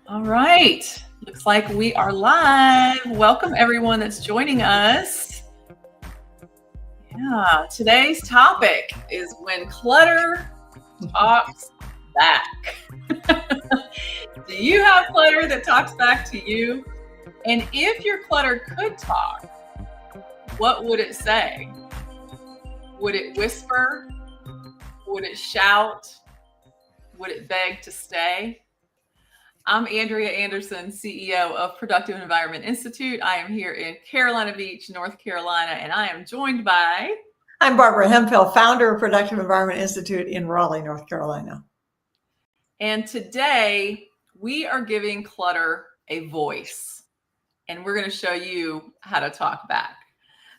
All right. Looks like we are live. Welcome everyone that's joining us. Yeah, today's topic is when clutter talks back. Do you have clutter that talks back to you? And if your clutter could talk, what would it say? Would it whisper? Would it shout? Would it beg to stay? I'm Andrea Anderson, CEO of Productive Environment Institute. I am here in Carolina Beach, North Carolina, and I am joined by... I'm Barbara Hemhill, founder of Productive Environment Institute in Raleigh, North Carolina. And today we are giving clutter a voice, and we're going to show you how to talk back.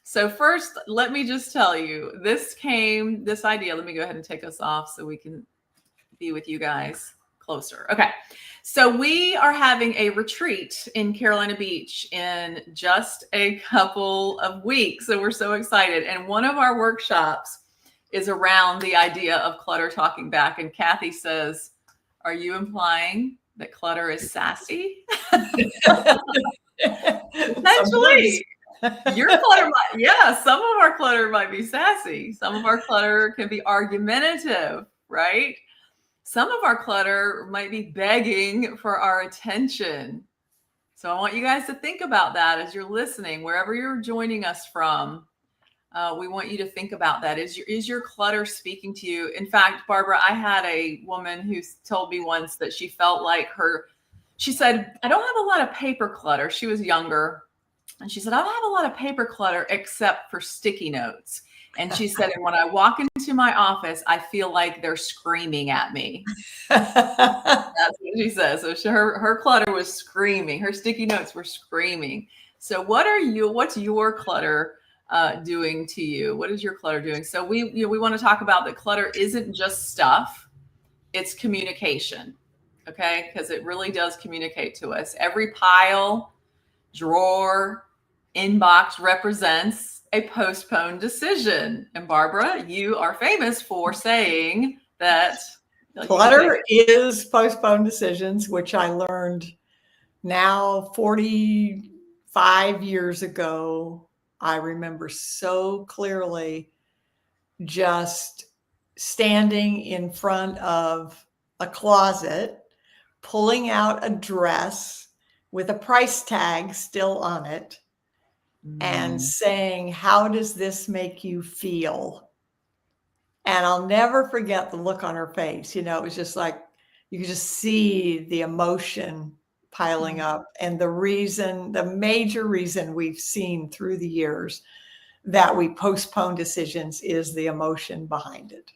So first, let me just tell you, this idea, let me go ahead and take us off so we can be with you guys closer. Okay. So we are having a retreat in Carolina Beach in just a couple of weeks. So we're so excited. And one of our workshops is around the idea of clutter talking back. And Kathy says, are you implying that clutter is sassy? Essentially. Your clutter some of our clutter might be sassy. Some of our clutter can be argumentative, right? Some of our clutter might be begging for our attention. So I want you guys to think about that as you're listening, wherever you're joining us from. We want you to think about that. Is your clutter speaking to you? In fact, Barbara, I had a woman who told me once that she felt like she said, I don't have a lot of paper clutter. She was younger. And she said, I don't have a lot of paper clutter except for sticky notes. And she said, and when I walk into my office, I feel like they're screaming at me. That's what she says. So her clutter was screaming. Her sticky notes were screaming. So what's your clutter doing to you? What is your clutter doing? So we want to talk about that clutter isn't just stuff. It's communication. Okay. Because it really does communicate to us. Every pile, drawer, inbox represents a postponed decision. And Barbara, you are famous for saying that clutter is postponed decisions, which I learned now 45 years ago. I remember so clearly just standing in front of a closet, pulling out a dress with a price tag still on it, and saying, how does this make you feel? And I'll never forget the look on her face. It was just like, you could just see the emotion piling up. And the major reason we've seen through the years that we postpone decisions is the emotion behind it.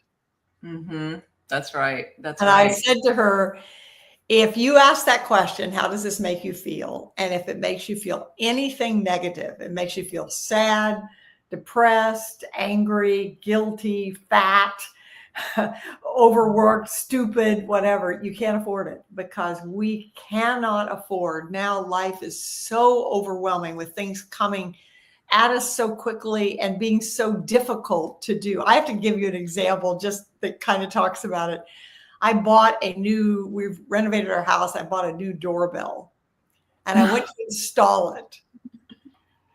Mm-hmm. That's right. I said to her, if you ask that question, how does this make you feel? And if it makes you feel anything negative, it makes you feel sad, depressed, angry, guilty, fat, overworked, stupid, whatever, you can't afford it, because we cannot afford. Now life is so overwhelming with things coming at us so quickly and being so difficult to do. I have to give you an example just that kind of talks about it. We've renovated our house. I bought a new doorbell and I went to install it.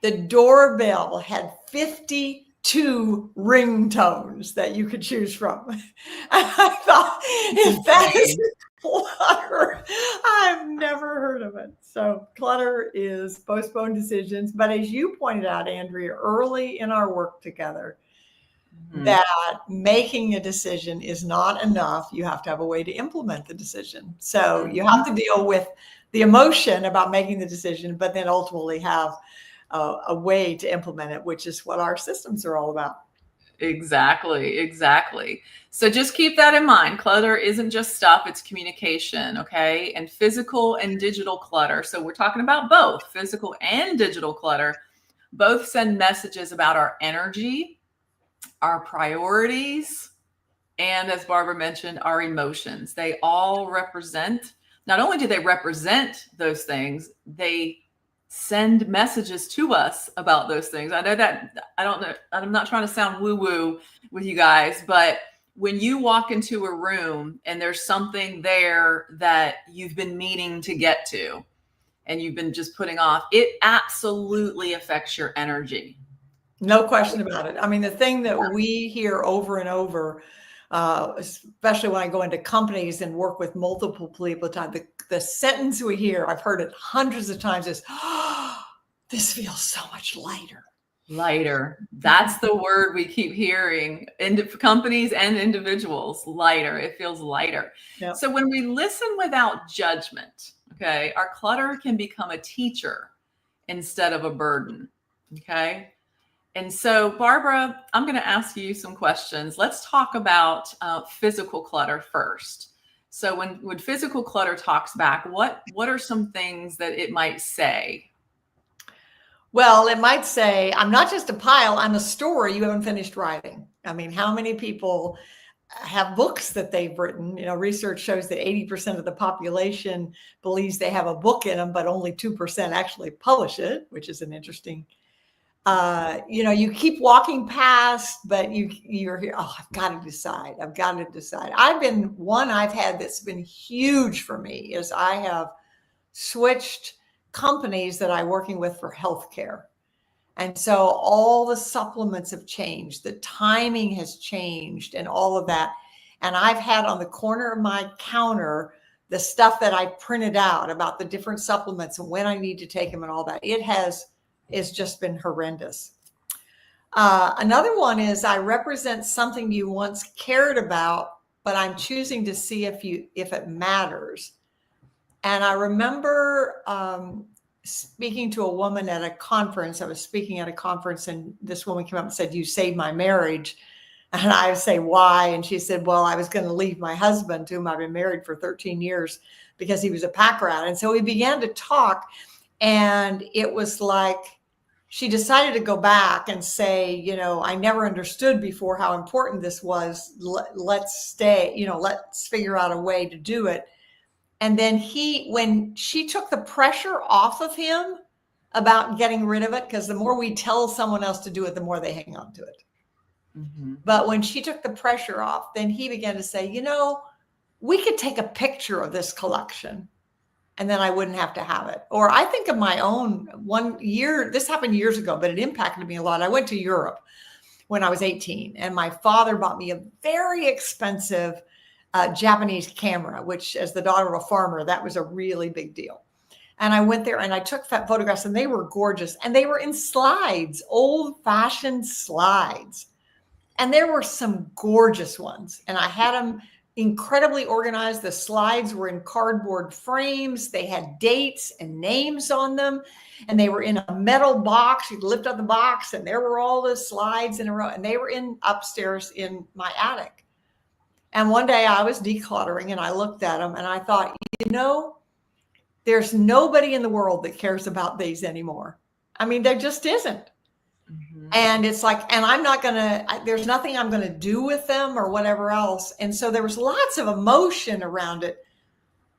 The doorbell had 52 ringtones that you could choose from. And I thought, if that is clutter, I've never heard of it. So clutter is postponed decisions. But as you pointed out, Andrea, early in our work together, that making a decision is not enough. You have to have a way to implement the decision. So you have to deal with the emotion about making the decision, but then ultimately have a way to implement it, which is what our systems are all about. Exactly. So just keep that in mind. Clutter isn't just stuff, it's communication, okay? And physical and digital clutter. So we're talking about both physical and digital clutter. Both send messages about our energy, our priorities, and as Barbara mentioned, our emotions. They all represent, not only do they represent those things, they send messages to us about those things. I know that, I'm not trying to sound woo-woo with you guys, but when you walk into a room and there's something there that you've been meaning to get to and you've been just putting off, it absolutely affects your energy. No question about it. I mean, the thing that we hear over and over, especially when I go into companies and work with multiple people at a time, the sentence we hear, I've heard it hundreds of times, is, oh, this feels so much lighter. Lighter. That's the word we keep hearing in companies and individuals. Lighter. It feels lighter. Yep. So when we listen without judgment, okay, our clutter can become a teacher instead of a burden. Okay. And so, Barbara, I'm going to ask you some questions. Let's talk about physical clutter first. So when physical clutter talks back, what are some things that it might say? Well, it might say, I'm not just a pile, I'm a story you haven't finished writing. I mean, how many people have books that they've written? You know, research shows that 80% of the population believes they have a book in them, but only 2% actually publish it, which is an interesting, you know, you keep walking past, but you're here, oh, I've got to decide. I've had that's been huge for me is I have switched companies that I'm working with for healthcare. And so all the supplements have changed. The timing has changed and all of that. And I've had on the corner of my counter the stuff that I printed out about the different supplements and when I need to take them and all that. It's just been horrendous. Another one is I represent something you once cared about, but I'm choosing to see if it matters. And I remember speaking to a woman at a conference. I was speaking at a conference and this woman came up and said, you saved my marriage. And I would say, why? And she said, well, I was going to leave my husband, to whom I've been married for 13 years, because he was a pack rat. And so we began to talk, and it was like she decided to go back and say, you know, I never understood before how important this was. Let's stay, you know, let's figure out a way to do it. And then when she took the pressure off of him about getting rid of it, because the more we tell someone else to do it, the more they hang on to it. Mm-hmm. But when she took the pressure off, then he began to say, you know, we could take a picture of this collection and then I wouldn't have to have it. Or I think of my own one year, this happened years ago, but it impacted me a lot. I went to Europe when I was 18 and my father bought me a very expensive Japanese camera, which as the daughter of a farmer, that was a really big deal. And I went there and I took photographs and they were gorgeous. And they were in slides, old fashioned slides. And there were some gorgeous ones. And I had them incredibly organized. The slides were in cardboard frames. They had dates and names on them. And they were in a metal box. You'd lift up the box and there were all the slides in a row. And they were upstairs in my attic. And one day I was decluttering and I looked at them and I thought, you know, there's nobody in the world that cares about these anymore. I mean, there just isn't. Mm-hmm. And it's like, and there's nothing I'm going to do with them or whatever else. And so there was lots of emotion around it.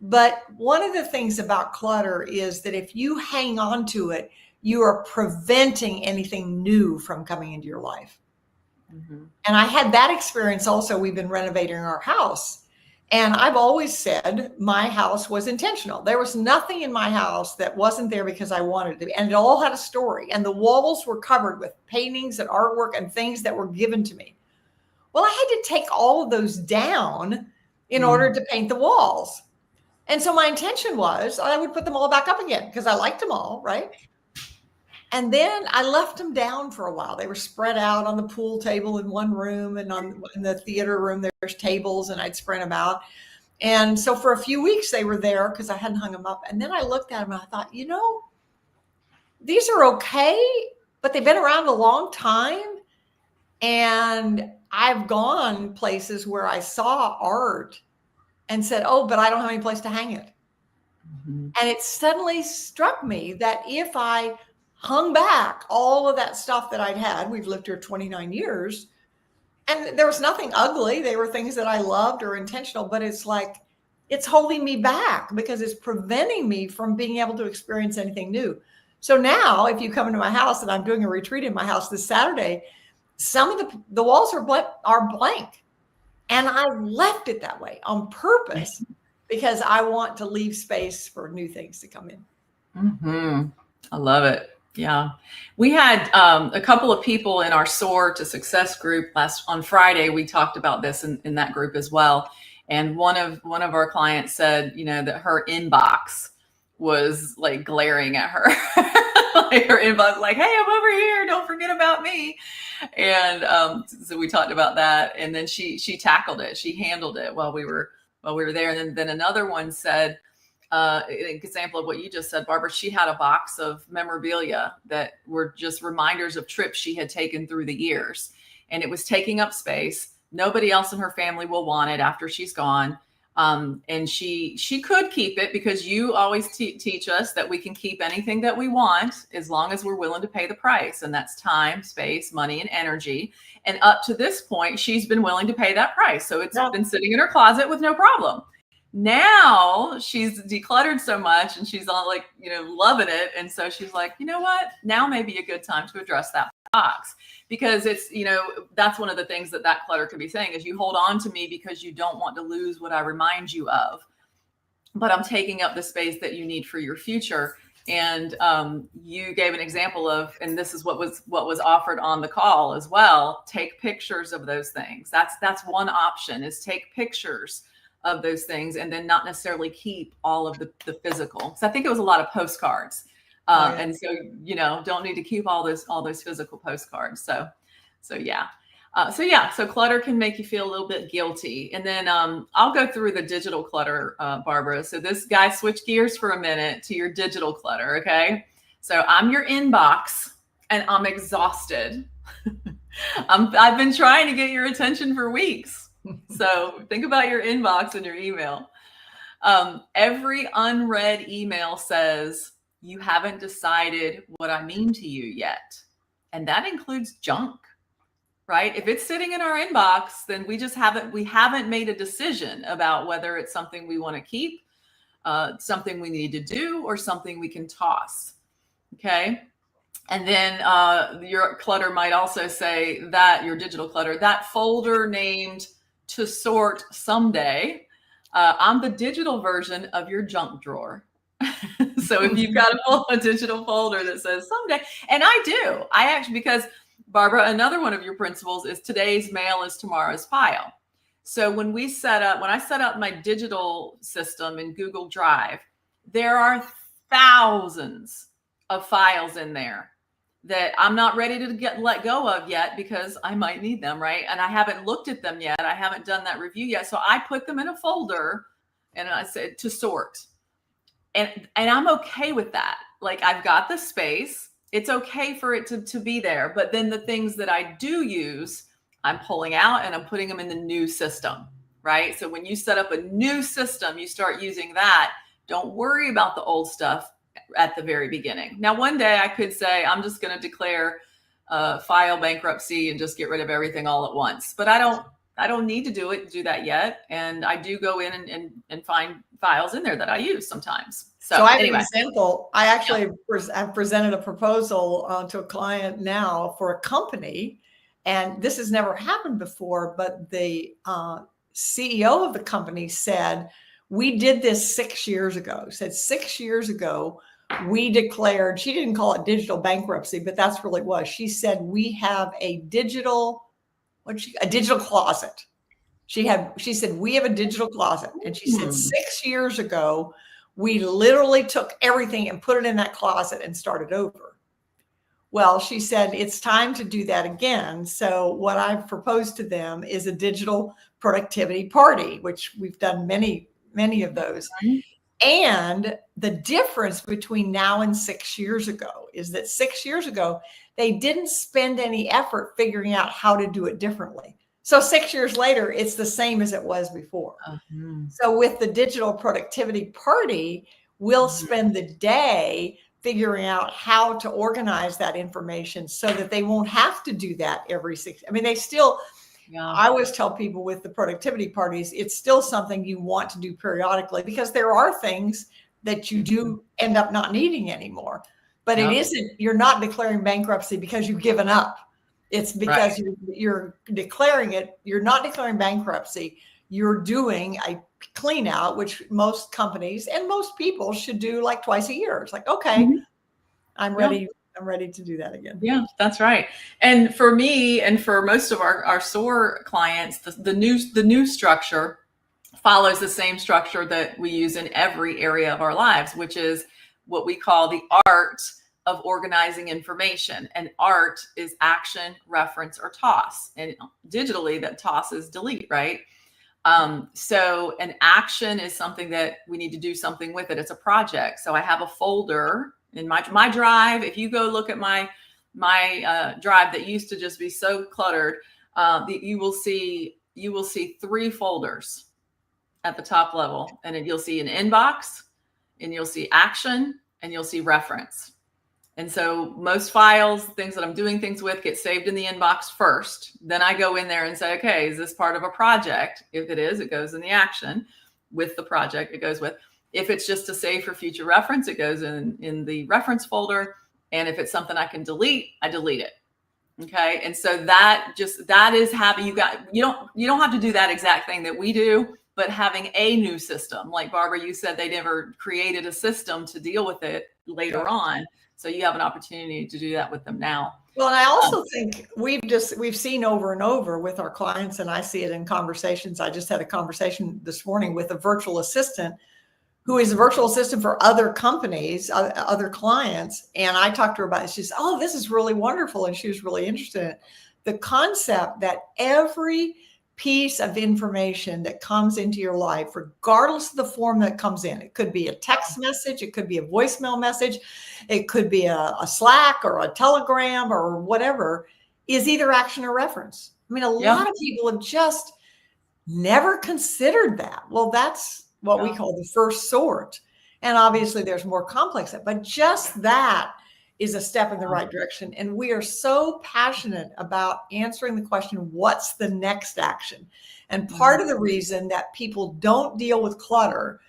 But one of the things about clutter is that if you hang on to it, you are preventing anything new from coming into your life. Mm-hmm. And I had that experience also. We've been renovating our house. And I've always said my house was intentional. There was nothing in my house that wasn't there because I wanted it to be. And it all had a story. And the walls were covered with paintings and artwork and things that were given to me. Well, I had to take all of those down in order to paint the walls. And so my intention was I would put them all back up again because I liked them all, right? And then I left them down for a while. They were spread out on the pool table in one room, and in the theater room, there's tables, and I'd spread them out. And so for a few weeks they were there because I hadn't hung them up. And then I looked at them and I thought, you know, these are okay, but they've been around a long time. And I've gone places where I saw art and said, oh, but I don't have any place to hang it. Mm-hmm. And it suddenly struck me that if I hung back all of that stuff that I'd had, we've lived here 29 years, and there was nothing ugly. They were things that I loved or intentional, but it's like, it's holding me back because it's preventing me from being able to experience anything new. So now if you come into my house, and I'm doing a retreat in my house this Saturday, some of the walls are blank. And I left it that way on purpose because I want to leave space for new things to come in. Mm-hmm. I love it. Yeah. We had a couple of people in our Soar to Success group on Friday. We talked about this in that group as well. And one of our clients said, that her inbox was like glaring at her. Like her inbox, like, hey, I'm over here. Don't forget about me. And so we talked about that. And then she tackled it. She handled it while we were there. And then another one said, an example of what you just said, Barbara, she had a box of memorabilia that were just reminders of trips she had taken through the years. And it was taking up space. Nobody else in her family will want it after she's gone. And she could keep it because you always teach us that we can keep anything that we want as long as we're willing to pay the price. And that's time, space, money, and energy. And up to this point, she's been willing to pay that price. So it's been sitting in her closet with no problem. Now she's decluttered so much and she's all like, loving it. And so she's like, you know what? Now may be a good time to address that box, because it's, that's one of the things that clutter could be saying is you hold on to me because you don't want to lose what I remind you of, but I'm taking up the space that you need for your future. And you gave an example of, and this is what was offered on the call as well. Take pictures of those things. That's one option, is take pictures of those things and then not necessarily keep all of the physical. So I think it was a lot of postcards. And so, don't need to keep all those physical postcards. So yeah. So clutter can make you feel a little bit guilty. And then I'll go through the digital clutter, Barbara. So this guy, switch gears for a minute to your digital clutter. Okay. So I'm your inbox and I'm exhausted. I've been trying to get your attention for weeks. So think about your inbox and your email. Every unread email says, you haven't decided what I mean to you yet. And that includes junk, right? If it's sitting in our inbox, then we haven't made a decision about whether it's something we want to keep, something we need to do, or something we can toss. Okay. And then your clutter might also say that your digital clutter, that folder named to sort someday, I'm the digital version of your junk drawer. So if you've got a digital folder that says someday, and I actually, because Barbara, another one of your principles is today's mail is tomorrow's file. So when I set up my digital system in Google Drive, there are thousands of files in there that I'm not ready to let go of yet because I might need them, right? And I haven't looked at them yet. I haven't done that review yet. So I put them in a folder and I said to sort. And I'm okay with that. Like, I've got the space. It's okay for it to be there. But then the things that I do use, I'm pulling out and I'm putting them in the new system, right? So when you set up a new system, you start using that. Don't worry about the old stuff at the very beginning. Now, one day I could say, I'm just going to declare file bankruptcy and just get rid of everything all at once. But I don't need to do that yet. And I do go in and find files in there that I use sometimes. So I have anyway. an example. I actually have presented a proposal to a client now for a company, and this has never happened before, but the CEO of the company said, we did this 6 years ago. Said 6 years ago, we declared, she didn't call it digital bankruptcy, but that's really what it was. She said, we have a digital closet. She said, we have a digital closet. And she said, 6 years ago, we literally took everything and put it in that closet and started over. Well, she said, it's time to do that again. So what I've proposed to them is a digital productivity party, which we've done many, many of those. And the difference between now and 6 years ago is that 6 years ago, they didn't spend any effort figuring out how to do it differently. So 6 years later, it's the same as it was before. So with the digital productivity party, we'll spend the day figuring out how to organize that information so that they won't have to do that every 6. I mean, they still, I always tell people with the productivity parties, it's still something you want to do periodically because there are things that you do end up not needing anymore. But it isn't, you're not declaring bankruptcy because you've given up. It's because you're declaring it. You're not declaring bankruptcy. You're doing a clean out, which most companies and most people should do like twice a year. It's like, okay, I'm ready. I'm ready to do that again. Yeah, that's right. And for me and for most of our SOAR clients, the new structure follows the same structure that we use in every area of our lives, which is what we call the art of organizing information. And art is action, reference, or toss. And digitally, that toss is delete, right? So an action is something that we need to do something with it. It's a project. So I have a folder in my drive. If you go look at my drive that used to just be so cluttered, you will see 3 folders at the top level, and then you'll see an inbox, and you'll see action, and you'll see reference. And so most files, things that I'm doing things with, get saved in the inbox first. Then I go in there and say, okay, is this part of a project? If it is, it goes in the action. With the project, it goes with. If it's just to save for future reference, it goes in the reference folder. And if it's something I can delete, I delete it. Okay. And so that is having, you don't have to do that exact thing that we do, but having a new system. Like Barbara, you said they never created a system to deal with it later on. So you have an opportunity to do that with them now. Well, and I also think we've seen over and over with our clients, and I see it in conversations. I just had a conversation this morning with a virtual assistant who is a virtual assistant for other companies, other clients. And I talked to her about it. She says, oh, this is really wonderful. And she was really interested in it. The concept that every piece of information that comes into your life, regardless of the form that comes in, it could be a text message, it could be a voicemail message, it could be a Slack or a Telegram or whatever, is either action or reference. I mean, a lot of people have just never considered that. Well, that's what we call the first sort. And obviously there's more complex, but just that is a step in the right direction. And we are so passionate about answering the question, what's the next action? And part of the reason that people don't deal with clutter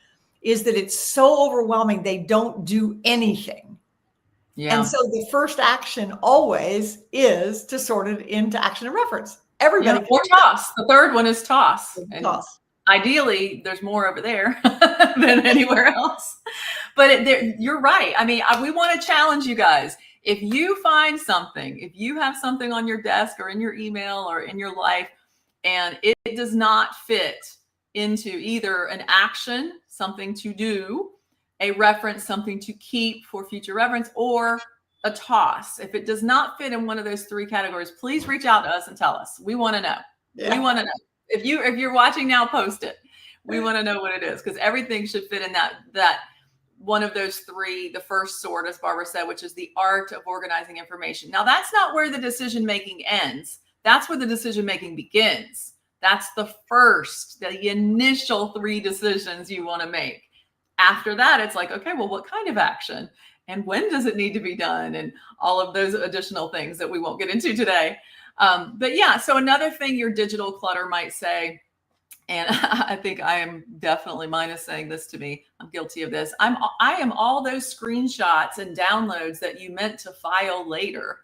is that it's so overwhelming, they don't do anything. Yeah. And so the first action always is to sort it into action and reference. Everybody. Or toss. The third one is toss. Toss. Ideally, there's more over there than anywhere else. But you're right. I mean, we want to challenge you guys. If you find something, if you have something on your desk or in your email or in your life, and it does not fit into either an action, something to do, a reference, something to keep for future reference, or a toss. If it does not fit in one of those 3 categories, please reach out to us and tell us. We want to know. Yeah. We want to know. If you're watching now, post it. We want to know what it is, because everything should fit in that one of those 3, the first sort, as Barbara said, which is the art of organizing information. Now, that's not where the decision-making ends. That's where the decision-making begins. That's the initial 3 decisions you want to make. After that, it's like, okay, well, what kind of action? And when does it need to be done? And all of those additional things that we won't get into today. But yeah, so another thing your digital clutter might say, and I think I am definitely, mine is saying this to me, I'm guilty of this. I am all those screenshots and downloads that you meant to file later.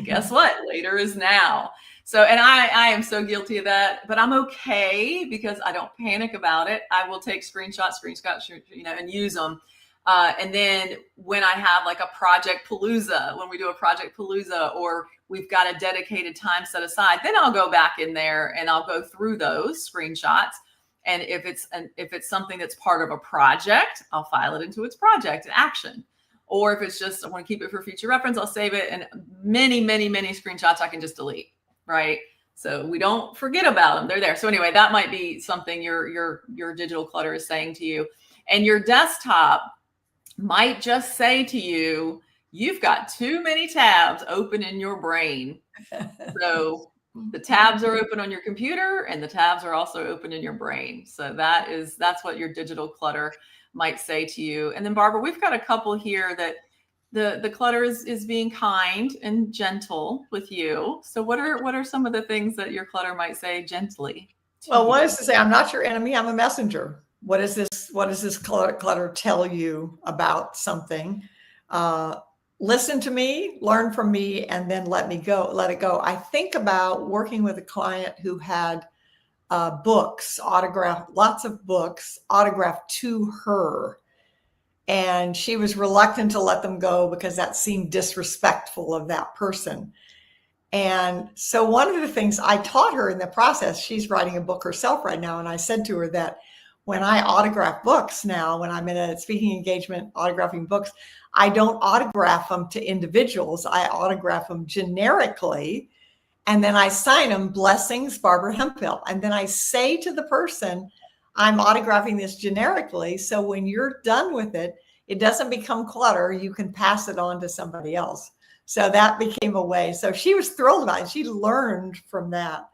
Guess what? Later is now. So, and I am so guilty of that, but I'm okay because I don't panic about it. I will take screenshots, and use them. And then when I have like a Project Palooza, when we do a Project Palooza, or we've got a dedicated time set aside, then I'll go back in there and I'll go through those screenshots. And if it's something that's part of a project, I'll file it into its project and action. Or if it's just, I want to keep it for future reference, I'll save it. And many, many, many screenshots I can just delete, right? So we don't forget about them. They're there. So anyway, that might be something your digital clutter is saying to you. And your desktop might just say to you, you've got too many tabs open in your brain. So the tabs are open on your computer and the tabs are also open in your brain. So that's what your digital clutter might say to you. And then Barbara, we've got a couple here that the clutter is being kind and gentle with you. So what are some of the things that your clutter might say gently? Well, one is to say, I'm not your enemy, I'm a messenger. What does this clutter tell you about something? listen to me, learn from me, and then let it go. I think about working with a client who had books autographed, lots of books autographed to her. And she was reluctant to let them go because that seemed disrespectful of that person. And so one of the things I taught her in the process, she's writing a book herself right now. And I said to her that when I autograph books now, when I'm in a speaking engagement autographing books, I don't autograph them to individuals. I autograph them generically. And then I sign them, blessings, Barbara Hemhill. And then I say to the person, I'm autographing this generically. So when you're done with it, it doesn't become clutter. You can pass it on to somebody else. So that became a way. So she was thrilled about it. She learned from that.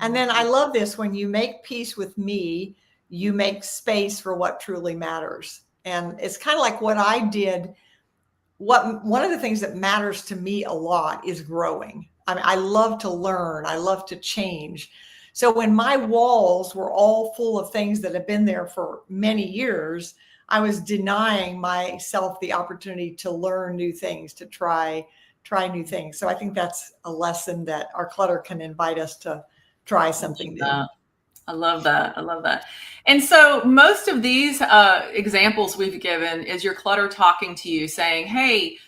And then I love this. When you make peace with me, you make space for what truly matters. And it's kind of like what I did. One of the things that matters to me a lot is growing. I mean, I love to learn. I love to change. So when my walls were all full of things that have been there for many years, I was denying myself the opportunity to learn new things, to try new things. So I think that's a lesson that our clutter can invite us to try something new. I love that. I love that. And so most of these examples we've given is your clutter talking to you saying, hey,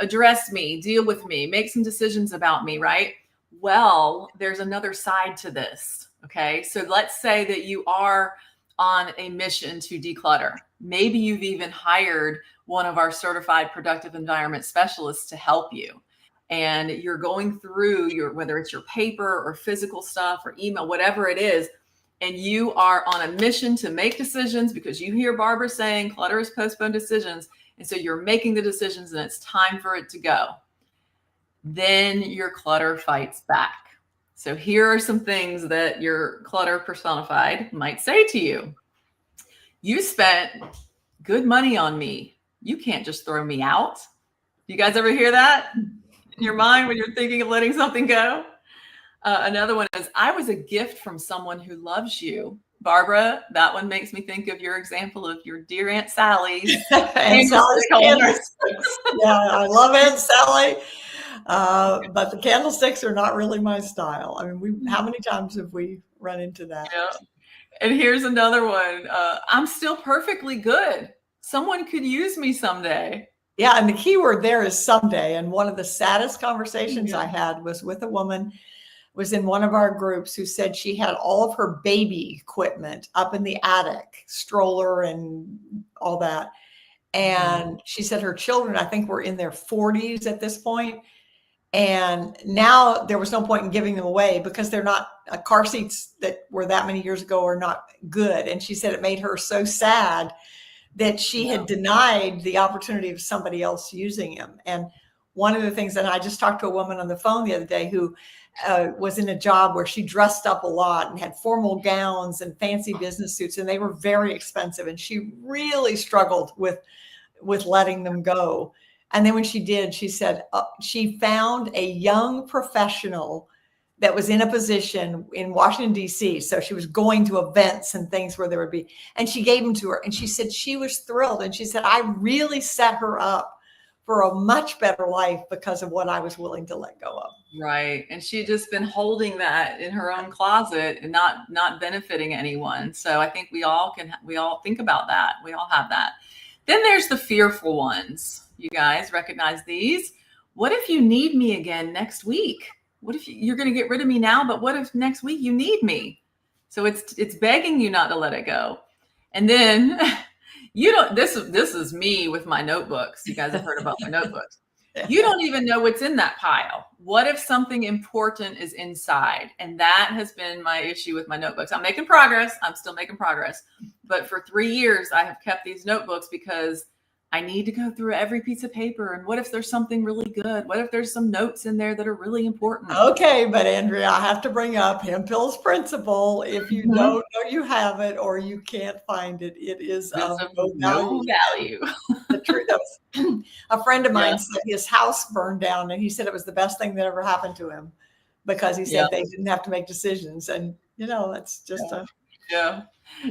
address me, deal with me, make some decisions about me, right? Well, there's another side to this. Okay. So let's say that you are on a mission to declutter. Maybe you've even hired one of our certified productive environment specialists to help you. And you're going through whether it's your paper or physical stuff or email, whatever it is, and you are on a mission to make decisions because you hear Barbara saying clutter is postponed decisions. And so you're making the decisions and it's time for it to go. Then your clutter fights back. So here are some things that your clutter personified might say to you. You spent good money on me. You can't just throw me out. You guys ever hear that in your mind when you're thinking of letting something go? Another one is, I was a gift from someone who loves you. Barbara, that one makes me think of your example of your dear Aunt Sally's. And Sally's candlesticks. Yeah, I love Aunt Sally. But the candlesticks are not really my style. I mean, how many times have we run into that? Yeah. And here's another one. I'm still perfectly good. Someone could use me someday. Yeah, and the key word there is someday. And one of the saddest conversations I had was with a woman, was in one of our groups, who said she had all of her baby equipment up in the attic, stroller and all that. And she said her children, I think, were in their 40s at this point. And now there was no point in giving them away because they're not, car seats that were that many years ago are not good. And she said it made her so sad that she had denied the opportunity of somebody else using them. And one of the things that I just talked to a woman on the phone the other day who was in a job where she dressed up a lot and had formal gowns and fancy business suits, and they were very expensive. And she really struggled with letting them go. And then when she did, she said she found a young professional that was in a position in Washington, D.C. So she was going to events and things where there would be, and she gave them to her. And she said she was thrilled. And she said, I really set her up for a much better life because of what I was willing to let go of. Right. And she'd just been holding that in her own closet and not benefiting anyone. So I think we all think about that. We all have that. Then there's the fearful ones. You guys recognize these? What if you need me again next week? What if you're going to get rid of me now, but what if next week you need me? So it's begging you not to let it go. And then this is me with my notebooks. You guys have heard about my notebooks. You don't even know what's in that pile. What if something important is inside? And that has been my issue with my notebooks. I'm making progress. I'm still making progress. But for 3 years, I have kept these notebooks because I need to go through every piece of paper. And what if there's something really good? What if there's some notes in there that are really important? Okay, but Andrea, I have to bring up Hemhill's principle. If you don't know you have it or you can't find it, it is of no value. The truth is, a friend of mine said his house burned down, and he said it was the best thing that ever happened to him because he said they didn't have to make decisions. And, that's just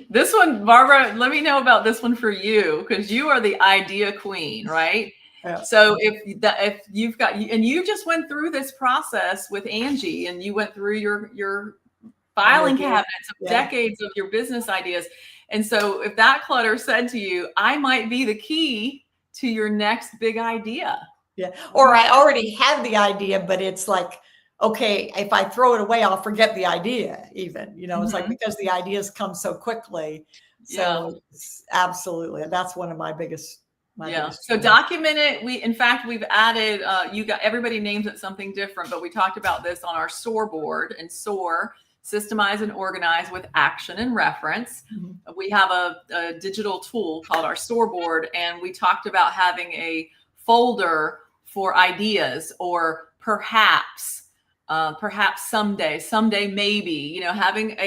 This one, Barbara, let me know about this one for you, because you are the idea queen, right? Yeah. So if you've got, and you just went through this process with Angie, and you went through your filing cabinets of decades of your business ideas. And so if that clutter said to you, I might be the key to your next big idea. Yeah. Or I already have the idea, but it's like, okay, if I throw it away, I'll forget the idea even, it's like, because the ideas come so quickly. So absolutely. That's one of my biggest. So document it. In fact, we've added, everybody names it something different, but we talked about this on our SOAR board, and SOAR, systemize and organize with action and reference. We have a digital tool called our SOAR board, and we talked about having a folder for ideas, or perhaps someday, maybe, having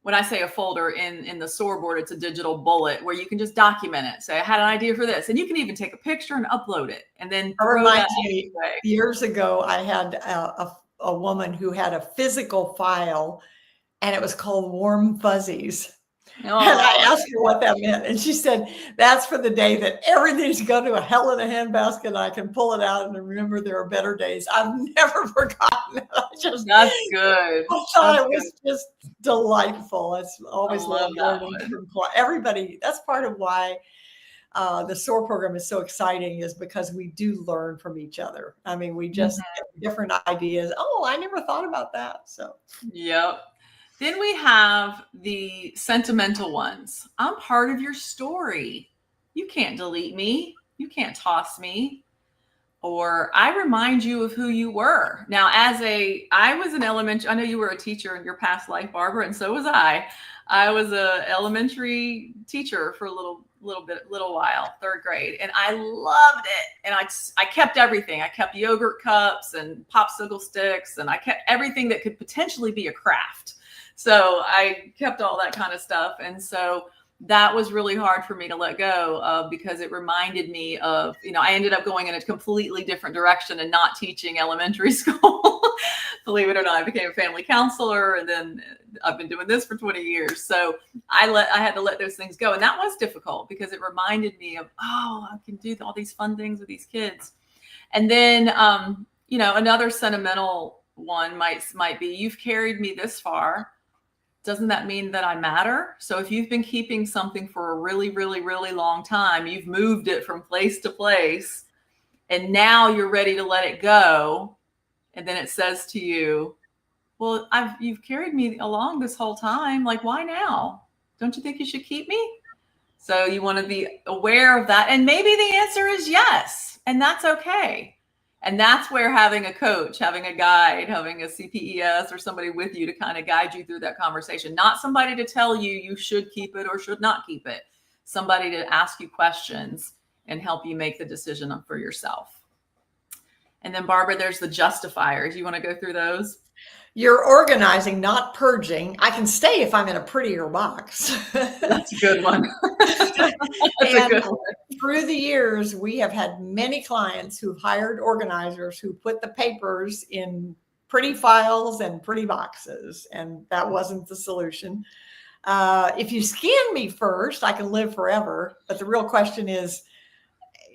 when I say a folder in the SOAR board, it's a digital bullet where you can just document it. Say, I had an idea for this, and you can even take a picture and upload it, and then throw that away. Years ago, I had a woman who had a physical file, and it was called Warm Fuzzies. And I asked her what that meant. And she said, that's for the day that everything's going to a hell in a handbasket, and I can pull it out and remember there are better days. I've never forgotten it. That's good. I thought it was just delightful. It's always loved learning from everybody. That's part of why the SOAR program is so exciting, is because we do learn from each other. I mean, we just get different ideas. Oh, I never thought about that. So, yep. Then we have the sentimental ones. I'm part of your story. You can't delete me. You can't toss me. Or I remind you of who you were. Now, I was an elementary, I know you were a teacher in your past life, Barbara, and so was I. I was an elementary teacher for a little while, 3rd grade, and I loved it. And I kept everything. I kept yogurt cups and popsicle sticks, and I kept everything that could potentially be a craft. So I kept all that kind of stuff. And so that was really hard for me to let go of, because it reminded me of, I ended up going in a completely different direction and not teaching elementary school. Believe it or not, I became a family counselor, and then I've been doing this for 20 years. So I had to let those things go. And that was difficult, because it reminded me of, I can do all these fun things with these kids. And then, another sentimental one might be, you've carried me this far. Doesn't that mean that I matter? So if you've been keeping something for a really, really, really long time, you've moved it from place to place, and now you're ready to let it go. And then it says to you, well, you've carried me along this whole time. Like, why now? Don't you think you should keep me? So you want to be aware of that. And maybe the answer is yes, and that's okay. And that's where having a coach, having a guide, having a CPES or somebody with you to kind of guide you through that conversation, not somebody to tell you should keep it or should not keep it, somebody to ask you questions and help you make the decision for yourself. And then, Barbara, there's the justifiers. You want to go through those? You're organizing, not purging. I can stay if I'm in a prettier box. That's a good one. Through the years, we have had many clients who've hired organizers who put the papers in pretty files and pretty boxes, and that wasn't the solution. If you scan me first, I can live forever. But the real question is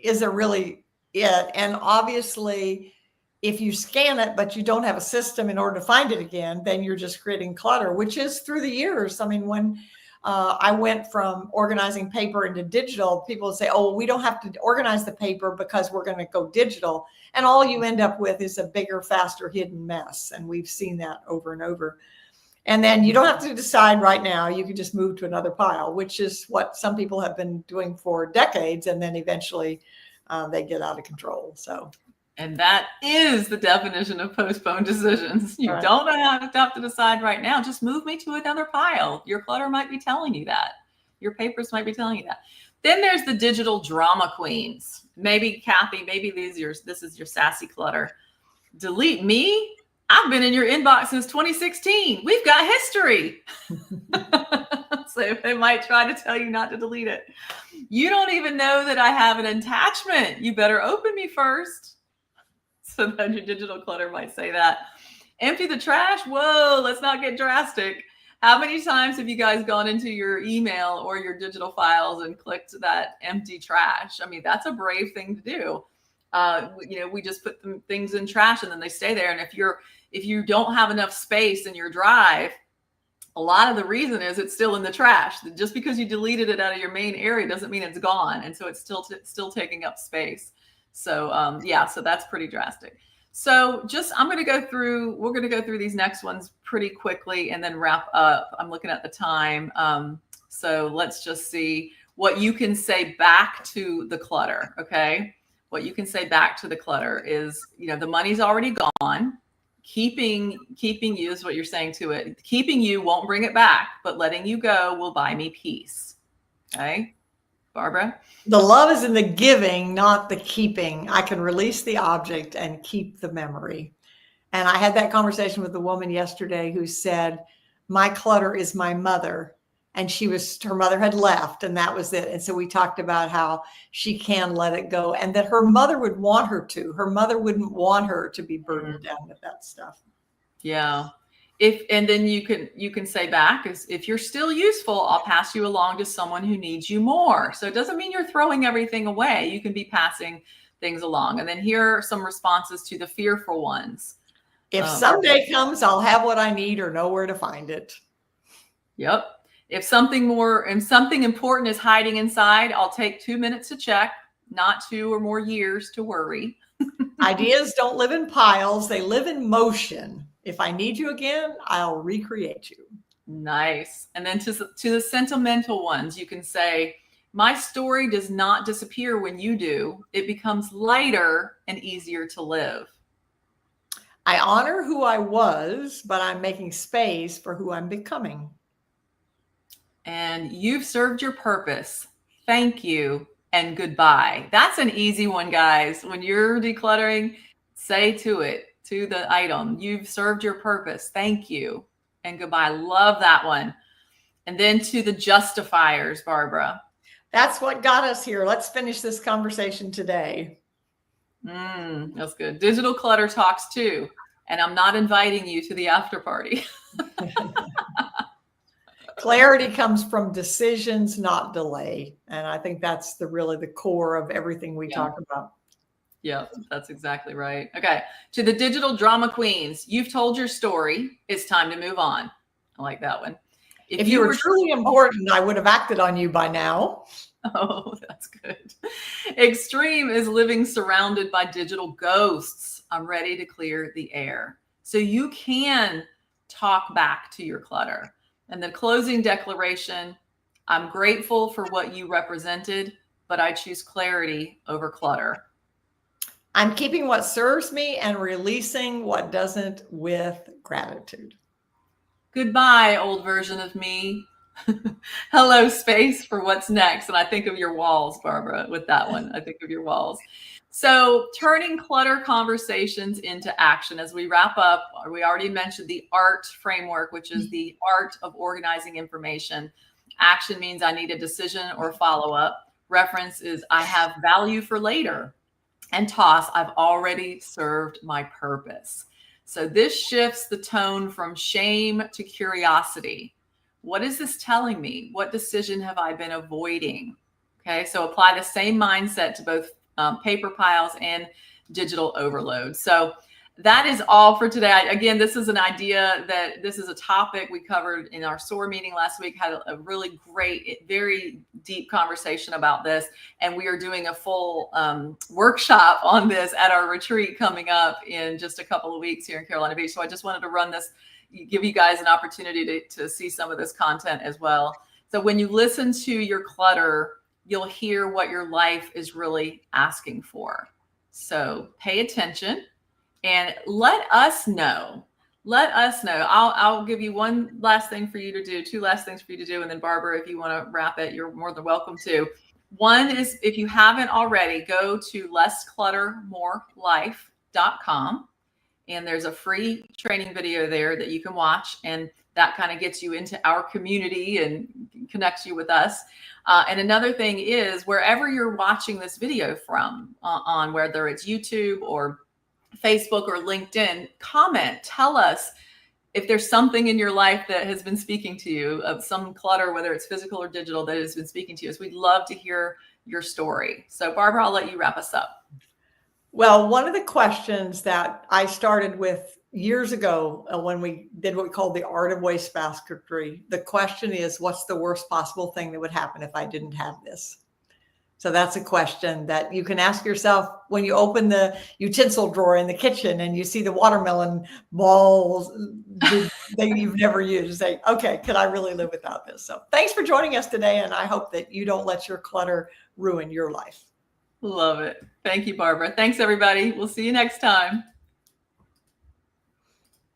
it really it? And obviously, if you scan it, but you don't have a system in order to find it again, then you're just creating clutter, which is through the years. I mean, when I went from organizing paper into digital, people would say, oh, we don't have to organize the paper because we're going to go digital. And all you end up with is a bigger, faster, hidden mess. And we've seen that over and over. And then you don't have to decide right now. You can just move to another pile, which is what some people have been doing for decades. And then eventually they get out of control. And that is the definition of postponed decisions. You don't have to decide right now. Just move me to another pile. Your clutter might be telling you that. Your papers might be telling you that. Then there's the digital drama queens. Maybe, Kathy, this is your sassy clutter. Delete me? I've been in your inbox since 2016. We've got history. So they might try to tell you not to delete it. You don't even know that I have an attachment. You better open me first. So then your digital clutter might say that. Empty the trash? Whoa, let's not get drastic. How many times have you guys gone into your email or your digital files and clicked that empty trash? I mean, that's a brave thing to do. We just put things in trash and then they stay there. And if you don't have enough space in your drive, a lot of the reason is it's still in the trash. Just because you deleted it out of your main area doesn't mean it's gone. And so it's still taking up space. So so that's pretty drastic. So we're going to go through these next ones pretty quickly and then wrap up. I'm looking at the time. So let's just see what you can say back to the clutter. Okay. What you can say back to the clutter is, the money's already gone. Keeping you is what you're saying to it. Keeping you won't bring it back, but letting you go will buy me peace. Okay. Barbara? The love is in the giving, not the keeping. I can release the object and keep the memory. And I had that conversation with a woman yesterday who said, my clutter is my mother. And her mother had left, and that was it. And so we talked about how she can let it go, and that her mother would want her to. Her mother wouldn't want her to be burdened down with that stuff. Yeah. And then you can say back, if you're still useful, I'll pass you along to someone who needs you more. So it doesn't mean you're throwing everything away. You can be passing things along. And then here are some responses to the fearful ones. If someday comes, I'll have what I need or know where to find it. Yep. If something important is hiding inside, I'll take 2 minutes to check, not 2 or more years to worry. Ideas don't live in piles. They live in motion. If I need you again, I'll recreate you. Nice. And then to the sentimental ones, you can say, my story does not disappear when you do. It becomes lighter and easier to live. I honor who I was, but I'm making space for who I'm becoming. And you've served your purpose. Thank you and goodbye. That's an easy one, guys. When you're decluttering, say to the item, you've served your purpose. Thank you and goodbye. Love that one. And then to the justifiers, Barbara. That's what got us here. Let's finish this conversation today. That's good. Digital clutter talks too. And I'm not inviting you to the after party. Clarity comes from decisions, not delay. And I think that's really the core of everything we talk about. Yeah, that's exactly right. Okay. To the digital drama queens, you've told your story. It's time to move on. I like that one. If you were truly important, I would have acted on you by now. Oh, that's good. Extreme is living surrounded by digital ghosts. I'm ready to clear the air. So you can talk back to your clutter. And the closing declaration, I'm grateful for what you represented, but I choose clarity over clutter. I'm keeping what serves me and releasing what doesn't with gratitude. Goodbye, old version of me. Hello, space for what's next. And I think of your walls, Barbara, with that one. I think of your walls. So turning clutter conversations into action. As we wrap up, we already mentioned the ART framework, which is the art of organizing information. Action means I need a decision or follow-up. Reference is I have value for later. And toss, I've already served my purpose. So this shifts the tone from shame to curiosity. What is this telling me? What decision have I been avoiding? Okay, so apply the same mindset to both paper piles and digital overload. So that is all for today. Again, this is an idea this is a topic we covered in our SOAR meeting last week, had a really great, very deep conversation about this. And we are doing a full workshop on this at our retreat coming up in just a couple of weeks here in Carolina Beach. So I just wanted to run this, give you guys an opportunity to see some of this content as well. So when you listen to your clutter, you'll hear what your life is really asking for. So pay attention. And let us know. Let us know. I'll give you one last thing for you to do, 2 last things for you to do. And then Barbara, if you want to wrap it, you're more than welcome to. One is, if you haven't already, go to lesscluttermorelife.com. And there's a free training video there that you can watch. And that kind of gets you into our community and connects you with us. And another thing is, wherever you're watching this video from, on whether it's YouTube or Facebook or LinkedIn, comment, tell us if there's something in your life that has been speaking to you, of some clutter, whether it's physical or digital, that has been speaking to you. So we'd love to hear your story. So Barbara, I'll let you wrap us up. Well, one of the questions that I started with years ago when we did what we called the art of waste basketry, the question is, what's the worst possible thing that would happen if I didn't have this? So that's a question that you can ask yourself when you open the utensil drawer in the kitchen and you see the watermelon balls that you've never used. Say, okay, could I really live without this? So thanks for joining us today. And I hope that you don't let your clutter ruin your life. Love it. Thank you, Barbara. Thanks, everybody. We'll see you next time.